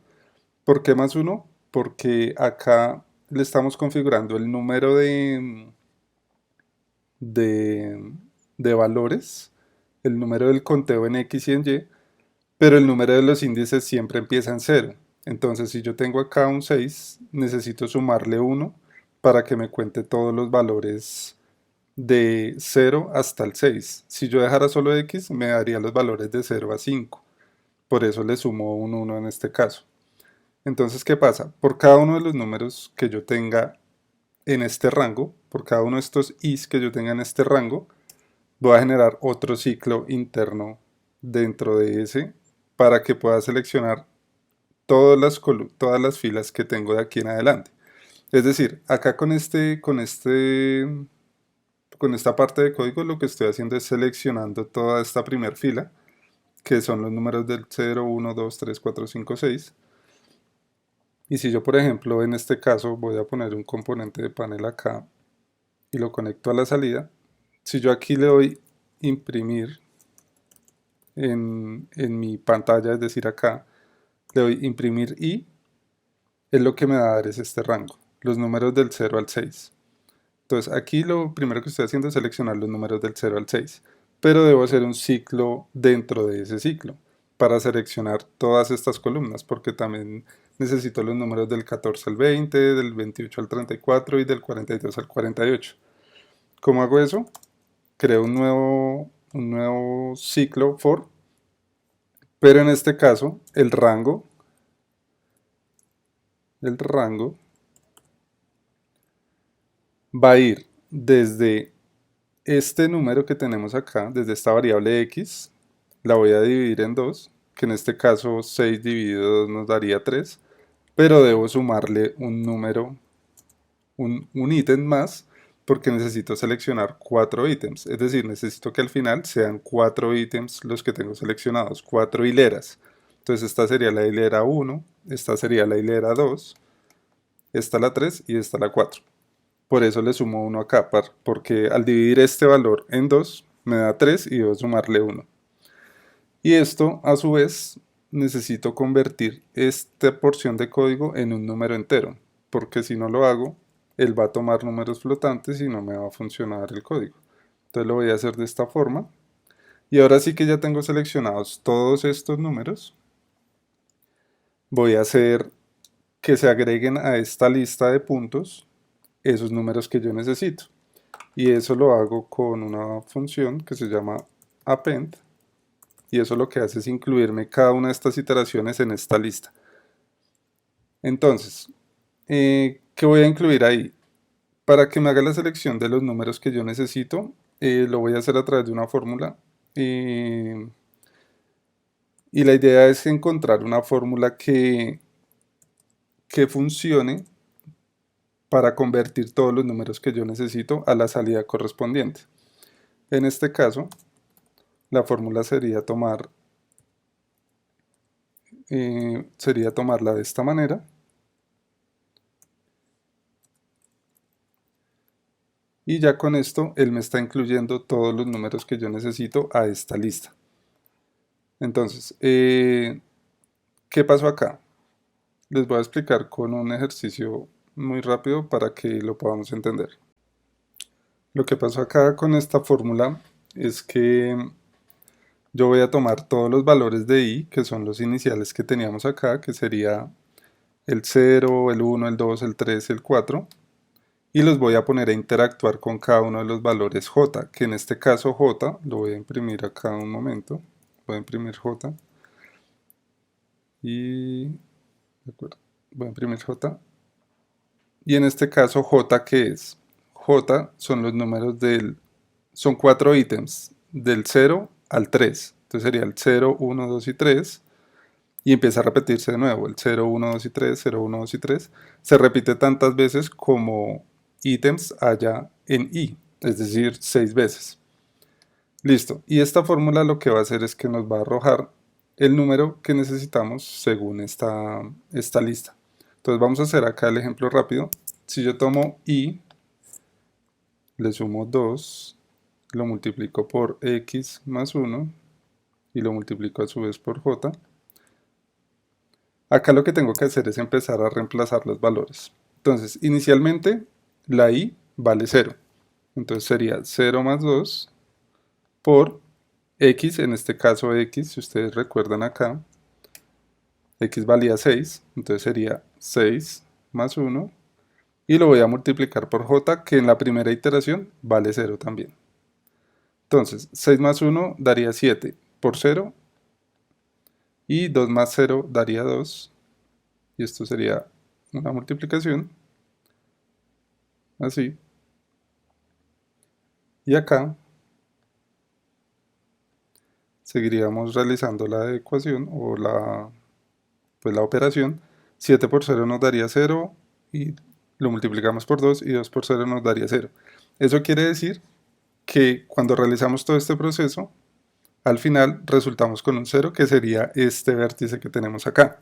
¿Por qué más uno? Porque acá le estamos configurando el número de, de valores, el número del conteo en x y en y, pero el número de los índices siempre empieza en 0. Entonces, si yo tengo acá un 6, necesito sumarle 1 para que me cuente todos los valores de 0 hasta el 6. Si yo dejara solo x, me daría los valores de 0 a 5. Por eso le sumo un 1 en este caso. Entonces, ¿qué pasa? Por cada uno de los números que yo tenga en este rango, por cada uno de estos i's que yo tenga en este rango, voy a generar otro ciclo interno dentro de ese para que pueda seleccionar todas las filas que tengo de aquí en adelante. Es decir, acá con esta parte de código lo que estoy haciendo es seleccionando toda esta primera fila, que son los números del 0, 1, 2, 3, 4, 5, 6. Y si yo, por ejemplo, en este caso voy a poner un componente de panel acá y lo conecto a la salida, si yo aquí le doy imprimir en mi pantalla, es decir, acá, le doy imprimir y, es lo que me va a dar es este rango, los números del 0 al 6. Entonces aquí lo primero que estoy haciendo es seleccionar los números del 0 al 6, pero debo hacer un ciclo dentro de ese ciclo para seleccionar todas estas columnas, porque también necesito los números del 14 al 20, del 28 al 34 y del 42 al 48. ¿Cómo hago eso? Creo un nuevo ciclo for, pero en este caso el rango va a ir desde este número que tenemos acá, desde esta variable x, la voy a dividir en 2, que en este caso 6 dividido 2 nos daría 3, pero debo sumarle un número, un ítem más, porque necesito seleccionar 4 ítems, es decir, necesito que al final sean 4 ítems los que tengo seleccionados, 4 hileras. Entonces esta sería la hilera 1, esta sería la hilera 2, esta la 3 y esta la 4. Por eso le sumo 1 acá, porque al dividir este valor en 2 me da 3 y debo sumarle 1. Y esto, a su vez, necesito convertir esta porción de código en un número entero, porque si no lo hago, él va a tomar números flotantes y no me va a funcionar el código. Entonces lo voy a hacer de esta forma. Y ahora sí que ya tengo seleccionados todos estos números, voy a hacer que se agreguen a esta lista de puntos esos números que yo necesito. Y eso lo hago con una función que se llama append, y eso lo que hace es incluirme cada una de estas iteraciones en esta lista. Entonces, ¿qué voy a incluir ahí? Para que me haga la selección de los números que yo necesito, lo voy a hacer a través de una fórmula. Y la idea es encontrar una fórmula que funcione para convertir todos los números que yo necesito a la salida correspondiente. En este caso, la fórmula sería tomarla de esta manera. Y ya con esto, él me está incluyendo todos los números que yo necesito a esta lista. Entonces, ¿qué pasó acá? Les voy a explicar con un ejercicio muy rápido para que lo podamos entender. Lo que pasó acá con esta fórmula es que yo voy a tomar todos los valores de i, que son los iniciales que teníamos acá, que sería el 0, el 1, el 2, el 3, el 4, y los voy a poner a interactuar con cada uno de los valores j, que en este caso j, lo voy a imprimir acá un momento, voy a imprimir j, y, de acuerdo, voy a imprimir j, y en este caso j, ¿qué es? J son los números son 4 ítems, del 0 al 3, entonces sería el 0, 1, 2 y 3, y empieza a repetirse de nuevo, el 0, 1, 2 y 3, 0, 1, 2 y 3, se repite tantas veces como ítems haya en i, es decir, 6 veces. Listo, y esta fórmula lo que va a hacer es que nos va a arrojar el número que necesitamos según esta lista. Entonces vamos a hacer acá el ejemplo rápido. Si yo tomo i, le sumo 2, lo multiplico por x más 1 y lo multiplico a su vez por j. Acá lo que tengo que hacer es empezar a reemplazar los valores. Entonces, inicialmente la i vale 0. Entonces sería 0 más 2 por x, en este caso x, si ustedes recuerdan acá, X valía 6, entonces sería 6 más 1. Y lo voy a multiplicar por J, que en la primera iteración vale 0 también. Entonces, 6 más 1 daría 7 por 0. Y 2 más 0 daría 2. Y esto sería una multiplicación. Así. Y acá seguiríamos realizando la ecuación o pues la operación. 7 por 0 nos daría 0 y lo multiplicamos por 2 y 2 por 0 nos daría 0. Eso quiere decir que cuando realizamos todo este proceso, al final resultamos con un 0 que sería este vértice que tenemos acá.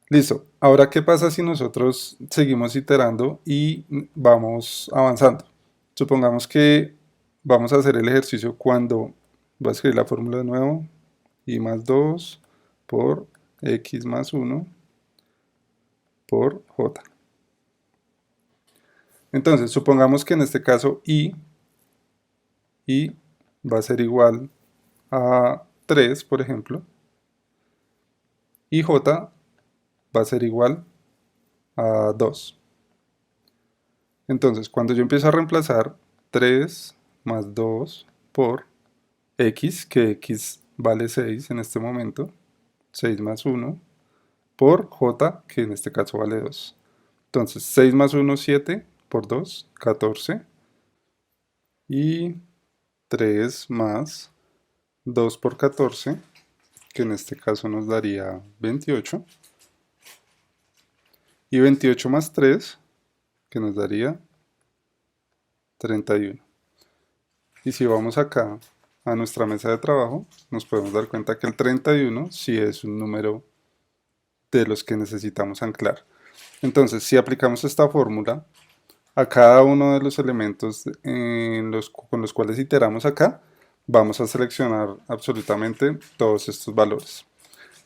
Listo. Ahora, ¿qué pasa si nosotros seguimos iterando y vamos avanzando? Supongamos que vamos a hacer el ejercicio cuando voy a escribir la fórmula de nuevo, y más 2 por x más 1 por j. Entonces, supongamos que en este caso y va a ser igual a 3, por ejemplo, y j va a ser igual a 2. Entonces, cuando yo empiezo a reemplazar 3 más 2 por x, que x vale 6 en este momento, 6 más 1, por j, que en este caso vale 2. Entonces, 6 más 1, 7, por 2, 14, y 3 más 2 por 14, que en este caso nos daría 28, y 28 más 3, que nos daría 31. Y si vamos acá a nuestra mesa de trabajo, nos podemos dar cuenta que el 31 sí es un número de los que necesitamos anclar. Entonces, si aplicamos esta fórmula a cada uno de los elementos con los cuales iteramos acá, vamos a seleccionar absolutamente todos estos valores.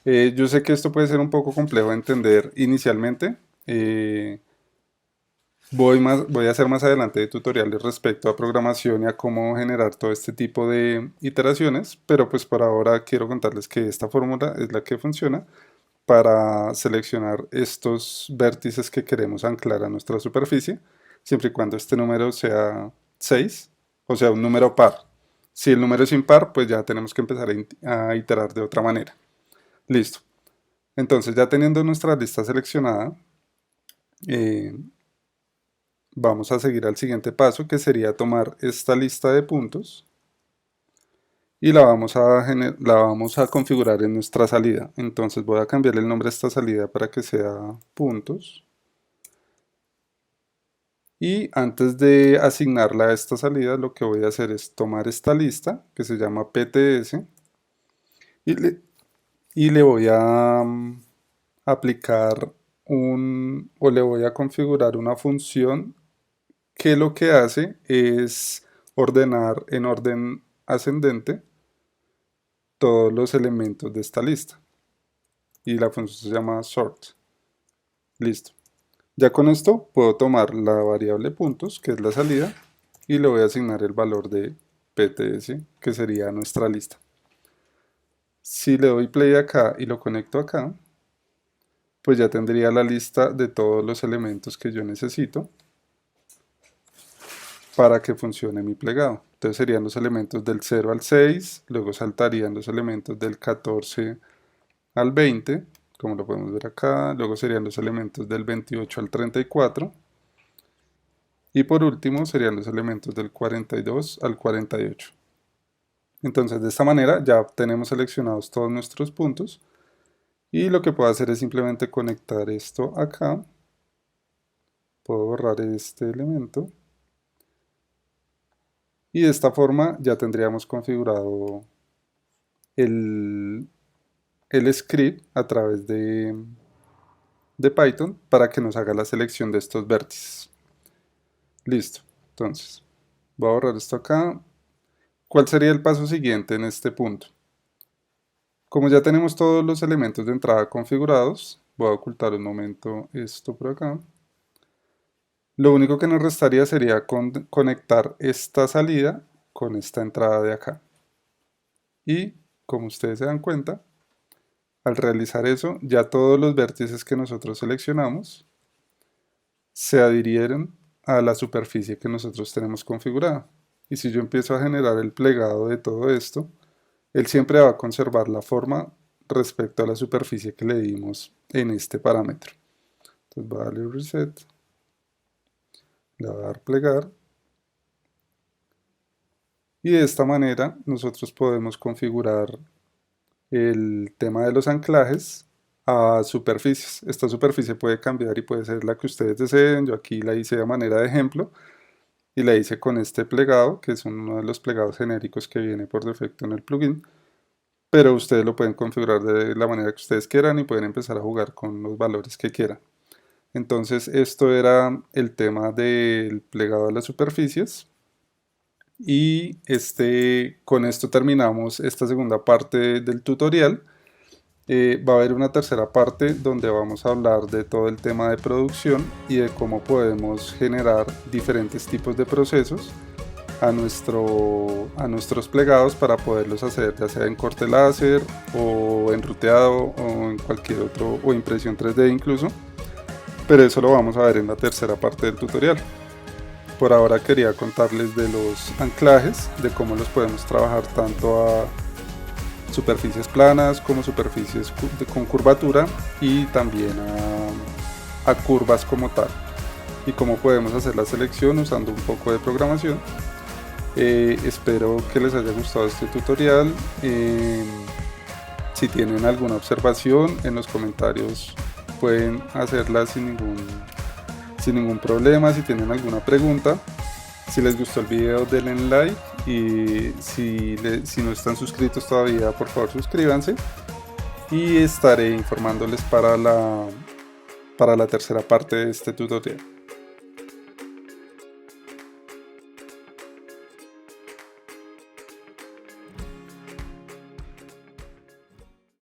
Yo sé que esto puede ser un poco complejo de entender inicialmente. Voy a hacer más adelante tutoriales respecto a programación y a cómo generar todo este tipo de iteraciones, pero pues por ahora quiero contarles que esta fórmula es la que funciona para seleccionar estos vértices que queremos anclar a nuestra superficie, siempre y cuando este número sea 6, o sea, un número par. Si el número es impar, pues ya tenemos que empezar a iterar de otra manera. Listo. Entonces, ya teniendo nuestra lista seleccionada, eh, vamos a seguir al siguiente paso, que sería tomar esta lista de puntos y la vamos a configurar en nuestra salida. Entonces voy a cambiar el nombre de esta salida para que sea puntos. Y antes de asignarla a esta salida, lo que voy a hacer es tomar esta lista, que se llama PTS, y le voy a aplicar o le voy a configurar una función que lo que hace es ordenar en orden ascendente todos los elementos de esta lista. Y la función se llama sort. Listo. Ya con esto puedo tomar la variable puntos, que es la salida, y le voy a asignar el valor de PTS, que sería nuestra lista. Si le doy play acá y lo conecto acá, pues ya tendría la lista de todos los elementos que yo necesito para que funcione mi plegado. Entonces serían los elementos del 0 al 6, luego saltarían los elementos del 14 al 20, como lo podemos ver acá, luego serían los elementos del 28 al 34, y por último serían los elementos del 42 al 48. Entonces de esta manera ya tenemos seleccionados todos nuestros puntos, y lo que puedo hacer es simplemente conectar esto acá. Puedo borrar este elemento. Y de esta forma ya tendríamos configurado el script a través de Python para que nos haga la selección de estos vértices. Listo. Entonces, voy a borrar esto acá. ¿Cuál sería el paso siguiente en este punto? Como ya tenemos todos los elementos de entrada configurados, voy a ocultar un momento esto por acá. Lo único que nos restaría sería conectar esta salida con esta entrada de acá. Y como ustedes se dan cuenta, Al realizar eso, ya todos los vértices que nosotros seleccionamos se adhirieron a la superficie que nosotros tenemos configurada. Y si yo empiezo a generar el plegado de todo esto, él siempre va a conservar la forma respecto a la superficie que le dimos en este parámetro. Entonces va a darle reset, le va a dar plegar, y de esta manera nosotros podemos configurar el tema de los anclajes a superficies. Esta superficie puede cambiar y puede ser la que ustedes deseen. Yo aquí la hice de manera de ejemplo y la hice con este plegado, que es uno de los plegados genéricos que viene por defecto en el plugin, pero ustedes lo pueden configurar de la manera que ustedes quieran y pueden empezar a jugar con los valores que quieran. Entonces esto era el tema del plegado de las superficies. Y con esto terminamos esta segunda parte del tutorial. Va a haber una tercera parte donde vamos a hablar de todo el tema de producción y de cómo podemos generar diferentes tipos de procesos a nuestros plegados para poderlos hacer ya sea en corte láser o en ruteado o en cualquier otro, o impresión 3D incluso, pero eso lo vamos a ver en la tercera parte del tutorial. Por ahora quería contarles de los anclajes, de cómo los podemos trabajar tanto a superficies planas como superficies con curvatura y también a curvas como tal, y cómo podemos hacer la selección usando un poco de programación. Espero que les haya gustado este tutorial. Si tienen alguna observación en los comentarios pueden hacerla sin ningún problema. Si tienen alguna pregunta, si les gustó el video denle like, y si no están suscritos todavía, por favor suscríbanse, y estaré informándoles para la tercera parte de este tutorial.